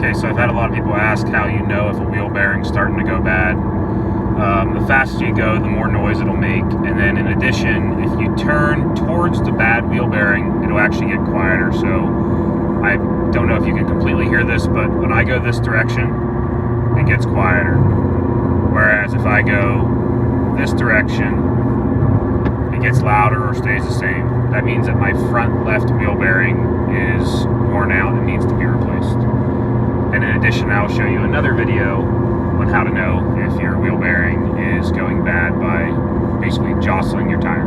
Okay, so I've had a lot of people ask how you know if a wheel bearing's starting to go bad. The faster you go, the more noise it'll make. And then in addition, if you turn towards the bad wheel bearing, it'll actually get quieter. So I don't know if you can completely hear this, but when I go this direction, it gets quieter. Whereas if I go this direction, it gets louder or stays the same. That means that my front left wheel bearing is worn out and needs to be replaced. And in addition, I'll show you another video on how to know if your wheel bearing is going bad by basically jostling your tire.